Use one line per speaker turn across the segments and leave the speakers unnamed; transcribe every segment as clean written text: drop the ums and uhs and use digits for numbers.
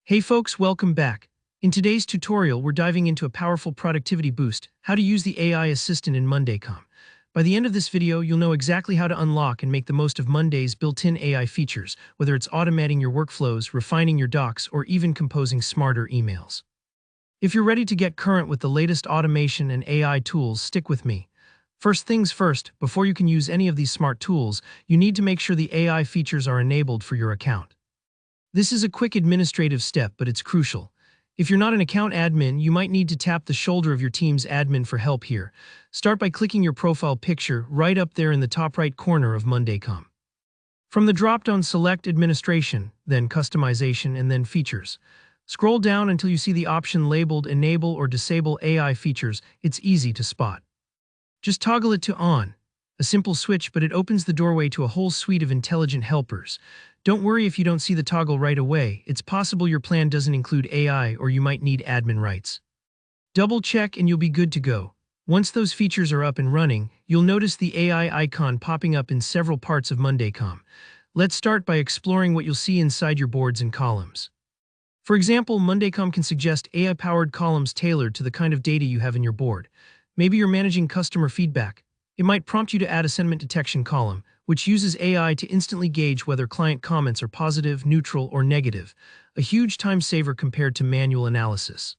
Hey folks, welcome back. In today's tutorial, we're diving into a powerful productivity boost, how to use the AI assistant in Mondaycom. By the end of this video, you'll know exactly how to unlock and make the most of Monday's built-in AI features, whether it's automating your workflows, refining your docs, or even composing smarter emails. If you're ready to get current with the latest automation and AI tools, stick with me. First things first, before you can use any of these smart tools, you need to make sure the AI features are enabled for your account. This is a quick administrative step, but it's crucial. If you're not an account admin, you might need to tap the shoulder of your team's admin for help here. Start by clicking your profile picture right up there in the top right corner of Mondaycom. From the drop-down, select Administration, then Customization, and then Features. Scroll down until you see the option labeled Enable or Disable AI Features. It's easy to spot. Just toggle it to On. A simple switch, but it opens the doorway to a whole suite of intelligent helpers. Don't worry if you don't see the toggle right away. It's possible your plan doesn't include AI or you might need admin rights. Double check and you'll be good to go. Once those features are up and running, you'll notice the AI icon popping up in several parts of Mondaycom. Let's start by exploring what you'll see inside your boards and columns. For example, Mondaycom can suggest AI-powered columns tailored to the kind of data you have in your board. Maybe you're managing customer feedback. It might prompt you to add a sentiment detection column, which uses AI to instantly gauge whether client comments are positive, neutral, or negative, a huge time saver compared to manual analysis.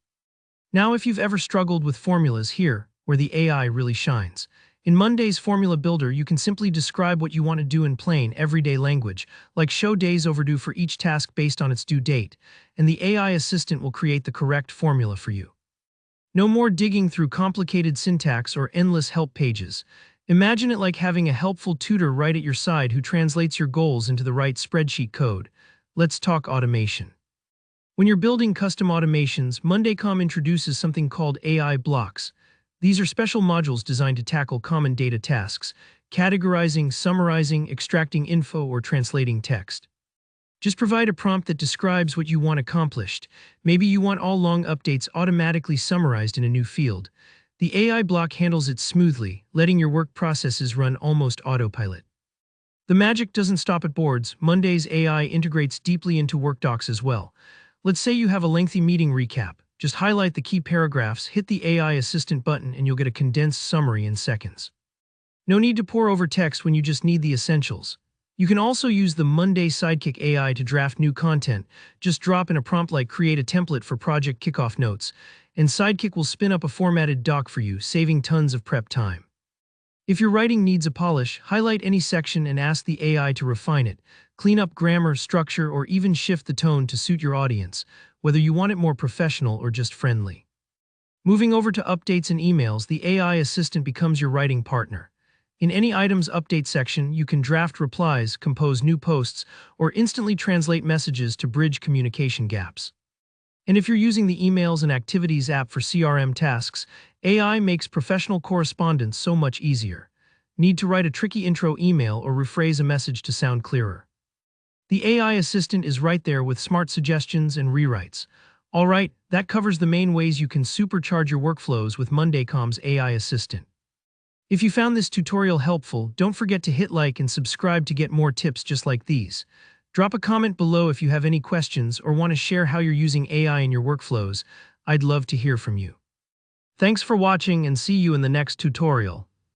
Now, if you've ever struggled with formulas, here, where the AI really shines. In Monday's Formula Builder, you can simply describe what you want to do in plain, everyday language, like show days overdue for each task based on its due date, and the AI assistant will create the correct formula for you. No more digging through complicated syntax or endless help pages. Imagine it like having a helpful tutor right at your side who translates your goals into the right spreadsheet code. Let's talk automation. When you're building custom automations, Mondaycom introduces something called AI blocks. These are special modules designed to tackle common data tasks, categorizing, summarizing, extracting info, or translating text. Just provide a prompt that describes what you want accomplished. Maybe you want all long updates automatically summarized in a new field. The AI block handles it smoothly, letting your work processes run almost autopilot. The magic doesn't stop at boards. Monday's AI integrates deeply into work docs as well. Let's say you have a lengthy meeting recap. Just highlight the key paragraphs, hit the AI assistant button, and you'll get a condensed summary in seconds. No need to pore over text when you just need the essentials. You can also use the Monday Sidekick AI to draft new content. Just drop in a prompt like create a template for project kickoff notes, and Sidekick will spin up a formatted doc for you, saving tons of prep time. If your writing needs a polish, highlight any section and ask the AI to refine it. Clean up grammar, structure, or even shift the tone to suit your audience, whether you want it more professional or just friendly. Moving over to updates and emails, the AI assistant becomes your writing partner. In any item's update section, you can draft replies, compose new posts, or instantly translate messages to bridge communication gaps. And if you're using the Emails and Activities app for CRM tasks, AI makes professional correspondence so much easier. Need to write a tricky intro email or rephrase a message to sound clearer? The AI assistant is right there with smart suggestions and rewrites. All right, that covers the main ways you can supercharge your workflows with Mondaycom's AI assistant. If you found this tutorial helpful, don't forget to hit like and subscribe to get more tips just like these. Drop a comment below if you have any questions or want to share how you're using AI in your workflows. I'd love to hear from you. Thanks for watching and see you in the next tutorial.